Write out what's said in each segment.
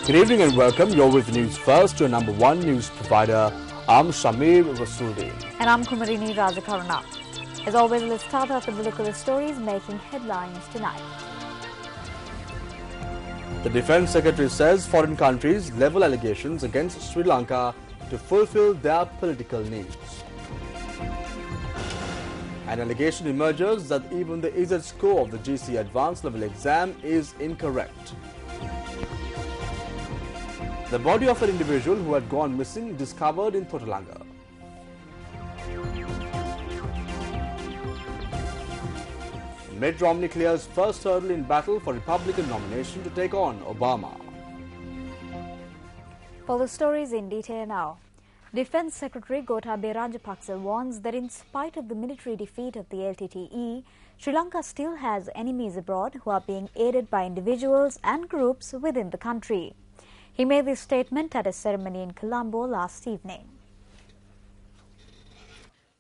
Good evening and welcome. You're with News First, your number one news provider. I'm Shamir Rasuldin. And I'm Kumarini Rajakaruna. As always, let's start off with the local stories making headlines tonight. The Defence Secretary says foreign countries level allegations against Sri Lanka to fulfill their political needs. An allegation emerges that even the EZ score of the GC Advanced Level exam is incorrect. The body of an individual who had gone missing discovered in Totalanga. Mitt Romney clears first hurdle in battle for Republican nomination to take on Obama. For the stories in detail now. Defence Secretary Gotabaya Rajapaksa warns that in spite of the military defeat of the LTTE, Sri Lanka still has enemies abroad who are being aided by individuals and groups within the country. He made this statement at a ceremony in Colombo last evening.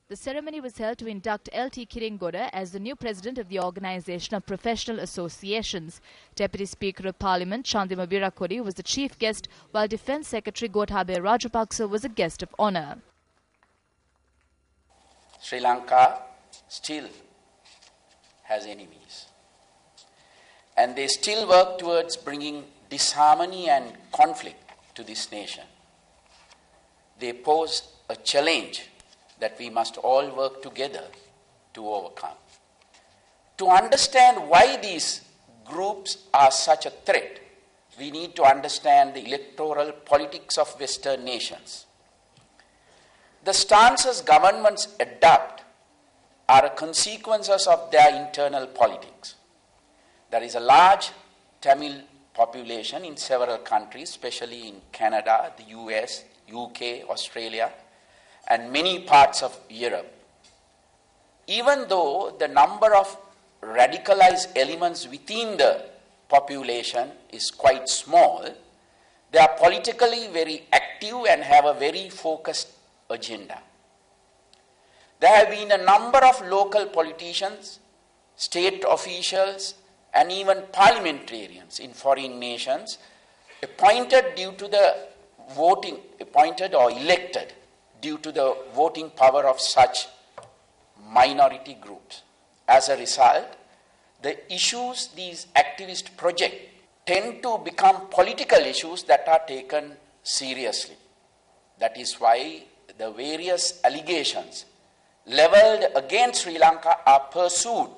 The ceremony was held to induct L.T. Kiringoda as the new president of the Organisation of Professional Associations. Deputy Speaker of Parliament Chandima Virakodi was the chief guest, while Defence Secretary Gotabaya Rajapaksa was a guest of honour. Sri Lanka still has enemies, and they still work towards bringing disharmony and conflict to this nation. They pose a challenge that we must all work together to overcome. To understand why these groups are such a threat, we need to understand the electoral politics of Western nations. The stances governments adopt are consequences of their internal politics. There is a large Tamil population in several countries, especially in Canada, the US, UK, Australia, and many parts of Europe. Even though the number of radicalized elements within the population is quite small, they are politically very active and have a very focused agenda. There have been a number of local politicians, state officials, and even parliamentarians in foreign nations appointed or elected due to the voting power of such minority groups. As a result, the issues these activists project tend to become political issues that are taken seriously. That is why the various allegations leveled against Sri Lanka are pursued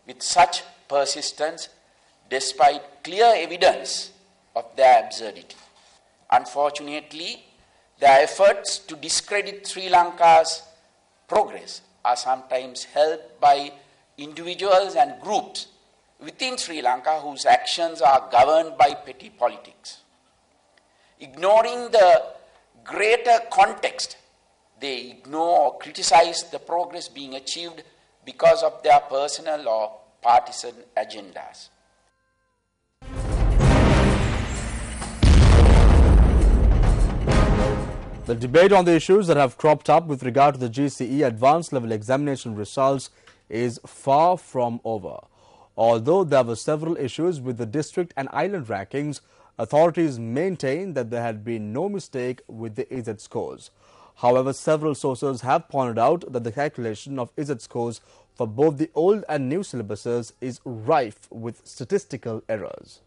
with such persistence despite clear evidence of their absurdity. Unfortunately, their efforts to discredit Sri Lanka's progress are sometimes helped by individuals and groups within Sri Lanka whose actions are governed by petty politics. Ignoring the greater context, they ignore or criticize the progress being achieved because of their personal or partisan agendas. The debate on the issues that have cropped up with regard to the GCE Advanced Level Examination results is far from over. Although there were several issues with the district and island rankings, authorities maintain that there had been no mistake with the EZ scores. However, several sources have pointed out that the calculation of EZ scores for both the old and new syllabuses is rife with statistical errors.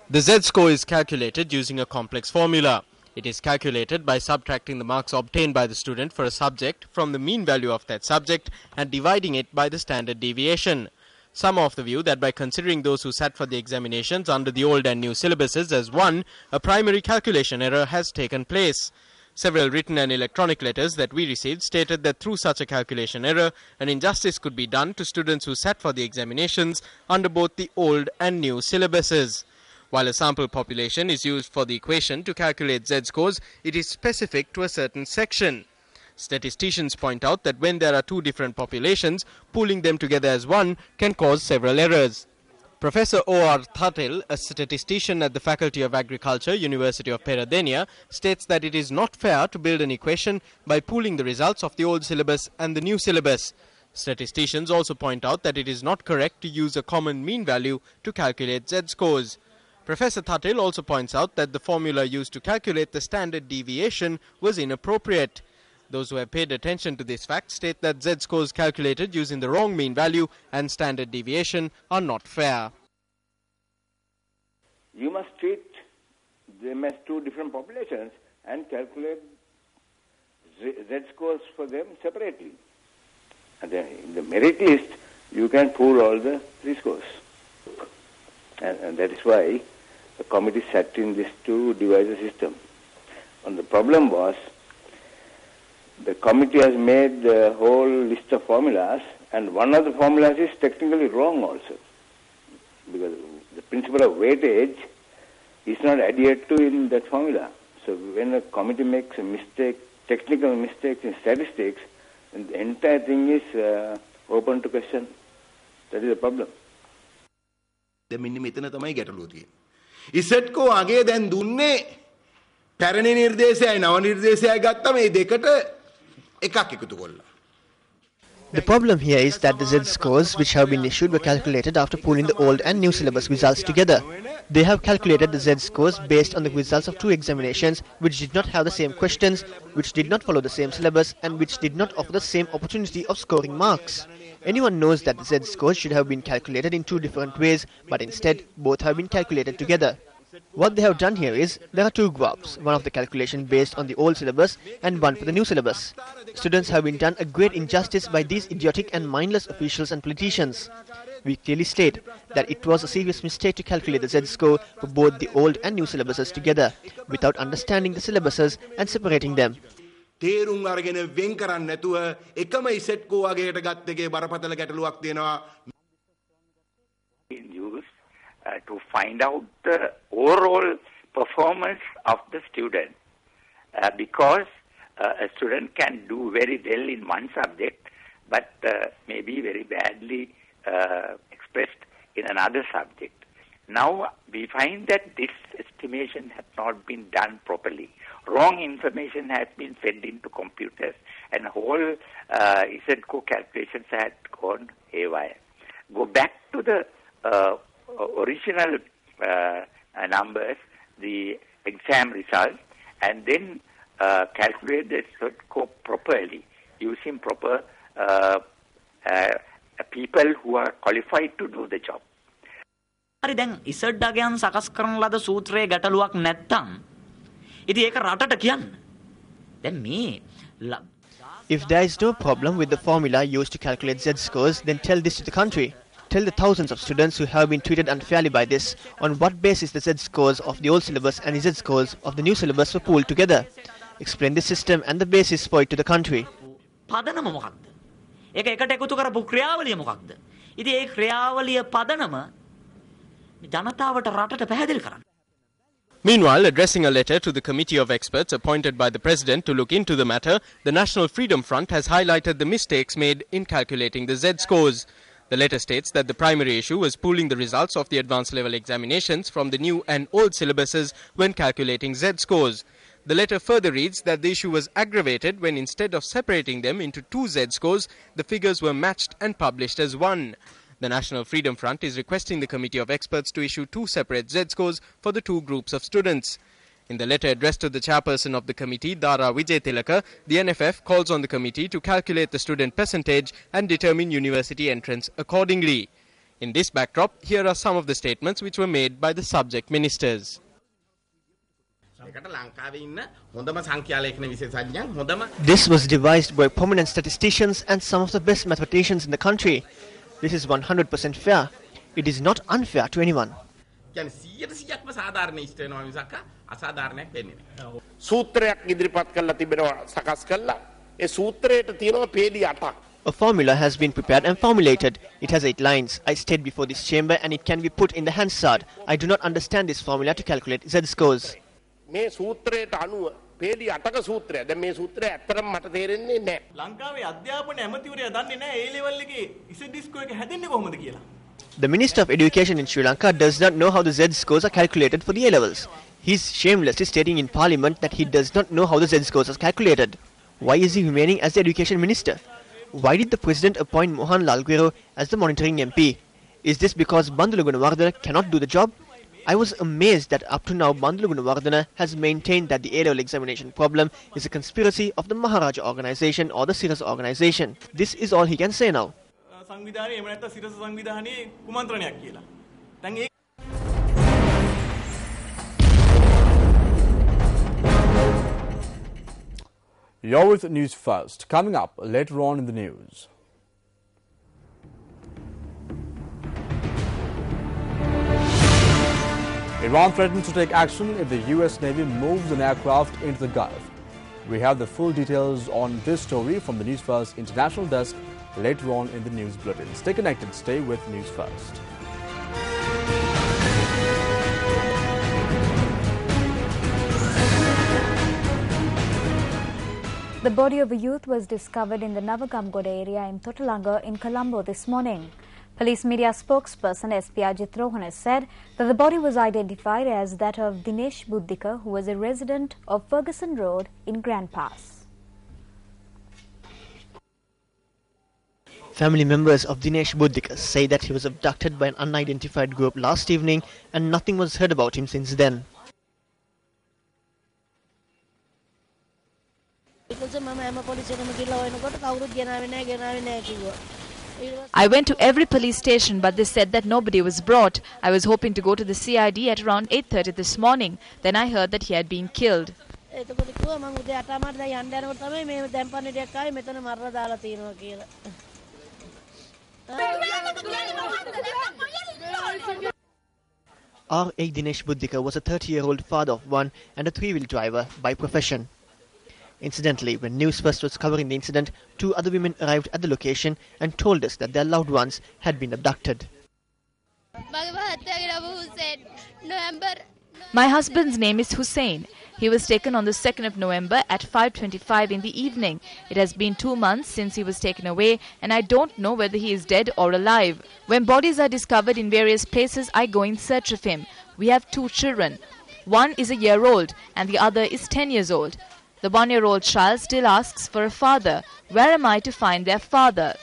The Z-score is calculated using a complex formula. It is calculated by subtracting the marks obtained by the student for a subject from the mean value of that subject and dividing it by the standard deviation. Some are of the view that by considering those who sat for the examinations under the old and new syllabuses as one, a primary calculation error has taken place. Several written and electronic letters that we received stated that through such a calculation error, an injustice could be done to students who sat for the examinations under both the old and new syllabuses. While a sample population is used for the equation to calculate Z-scores, it is specific to a certain section. Statisticians point out that when there are two different populations, pooling them together as one can cause several errors. Professor O.R. Thatil, a statistician at the Faculty of Agriculture, University of Peradeniya, states that it is not fair to build an equation by pooling the results of the old syllabus and the new syllabus. Statisticians also point out that it is not correct to use a common mean value to calculate Z-scores. Professor Thatil also points out that the formula used to calculate the standard deviation was inappropriate. Those who have paid attention to this fact state that Z-scores calculated using the wrong mean value and standard deviation are not fair. You must treat them as two different populations and calculate Z-scores for them separately. And then in the merit list, you can pool all the three scores. And that is why the committee sat in this to devise a system. And the problem was, the committee has made the whole list of formulas, and one of the formulas is technically wrong also. Because the principle of weightage is not adhered to in that formula. So when a committee makes a mistake, technical mistakes in statistics, and the entire thing is open to question. That is the problem. මෙන්න මෙතන තමයි ගැටලුව තියෙන්නේ. ඉසෙට්කෝ අගේ දැන් දුන්නේ පැරණි නිර්දේශයයි නව නිර්දේශයයි ගත්තා මේ දෙකට එකක් එකතු කළා. The problem here is that the Z-scores which have been issued were calculated after pooling the old and new syllabus results together. They have calculated the Z-scores based on the results of two examinations which did not have the same questions, which did not follow the same syllabus, and which did not offer the same opportunity of scoring marks. Anyone knows that the Z-scores should have been calculated in two different ways, but instead both have been calculated together. What they have done here is, there are two graphs, one of the calculation based on the old syllabus and one for the new syllabus. Students have been done a great injustice by these idiotic and mindless officials and politicians. We clearly state that it was a serious mistake to calculate the Z-score for both the old and new syllabuses together, without understanding the syllabuses and separating them. තේරුම් අරගෙන වෙන් කරන්නේ නැතුව එකම ඉසෙට්කෝ වගේට ගත්ත එකේ බරපතල ගැටලුවක් තියෙනවා. To find out the overall performance of the student, because a student can do very well in one subject but may be very badly expressed in another subject. Now we find that this estimation has not been done properly. Wrong information has been fed into computers and whole Z-score calculations had gone haywire. Go back to the original numbers, the exam results, and then calculate the Z-score properly using proper people who are qualified to do the job. හරි දැන් Z අගයන් සකස් කරන ලද සූත්‍රයේ ගැටලුවක් නැත්තම් ඉතින් ඒක රටට කියන්න. දැන් මේ If there is no problem with the formula used to calculate Z-scores, then tell this to the country. Tell the thousands of students who have been treated unfairly by this on what basis the Z-scores of the old syllabus and the Z-scores of the new syllabus were pooled together. Explain the system and the basis for it to the country. පදනම මොකක්ද? ඒක එකට එකතු කරපු ක්‍රියාවලිය මොකක්ද? ඉතින් ඒ ක්‍රියාවලිය පදනම ජනතාවට රටට පැහැදිලි කරන්න. Meanwhile, addressing a letter to the committee of experts appointed by the President to look into the matter, the National Freedom Front has highlighted the mistakes made in calculating the Z-scores. The letter states that the primary issue was pooling the results of the advanced level examinations from the new and old syllabuses when calculating Z-scores. The letter further reads that the issue was aggravated when instead of separating them into two Z-scores, the figures were matched and published as one. The National Freedom Front is requesting the committee of experts to issue two separate Z-scores for the two groups of students. In the letter addressed to the chairperson of the committee, Dara Vijay Tilaka, the NFF calls on the committee to calculate the student percentage and determine university entrance accordingly. In this backdrop, here are some of the statements which were made by the subject ministers. This was devised by prominent statisticians and some of the best mathematicians in the country. This is 100% fair. It is not unfair to anyone. A formula has been prepared and formulated. It has 8 lines. I stayed before this chamber and it can be put in the Hansard. I do not understand this formula to calculate Z-scores. පේලි 8ක සූත්‍රය. දැන් මේ සූත්‍රය ඇත්තටම මට තේරෙන්නේ නැහැ. ලංකාවේ අධ්‍යාපන ඇමතිවරයා දන්නේ නැහැ A level එකේ ඉසඩිස්කෝ එක හැදෙන්නේ කොහොමද කියලා. The Minister of Education in Sri Lanka does not know how the Z-scores are calculated for the A-levels. He is shamelessly stating in Parliament that he does not know how the Z-scores are calculated. Why is he remaining as the Education Minister? Why did the President appoint Mohan Lalguero as the monitoring MP? Is this because Bandula Gunawardena cannot do the job? I was amazed that up to now Bandula Gunawardena has maintained that the A-level examination problem is a conspiracy of the Maharaja organization or the Siras organization. This is all he can say now. සංවිධානයේ එහෙම නැත්නම් සිරස සංවිධානයේ කුමන්ත්‍රණයක් කියලා. දැන් ඒ You're with News First. Coming up later on in the news. Iran threatens to take action if the US Navy moves an aircraft into the Gulf. We have the full details on this story from the News First International Desk later on in the news bulletin. Stay connected. Stay with News First. The body of a youth was discovered in the Navagamgoda area in Totalanga in Colombo this morning. Police media spokesperson SP Ajit Rohana said that the body was identified as that of Dinesh Buddhika, who was a resident of Ferguson Road in Grand Pass. Family members of Dinesh Buddhika say that he was abducted by an unidentified group last evening and nothing was heard about him since then. I went to every police station, but they said that nobody was brought. I was hoping to go to the CID at around 8:30 this morning. Then I heard that he had been killed. R.A. Dinesh Buddhika was a 30-year-old father of one and a three-wheel driver by profession. Incidentally, when News First was covering the incident, two other women arrived at the location and told us that their loved ones had been abducted. My husband's name is Hussein. He was taken on the 2nd of November at 5:25 in the evening. It has been 2 months since he was taken away and I don't know whether he is dead or alive. When bodies are discovered in various places, I go in search of him. We have 2 children. One is a year old and the other is 10 years old. The 1-year-old child still asks for a father. Where am I to find their father?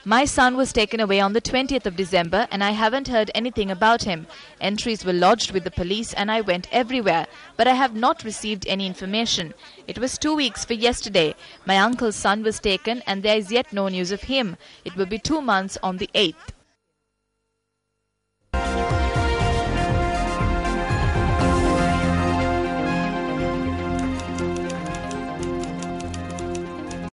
My son was taken away on the 20th of December and I haven't heard anything about him. Entries were lodged with the police and I went everywhere, but I have not received any information. It was 2 weeks for yesterday. My uncle's son was taken and there is yet no news of him. It will be 2 months on the 8th.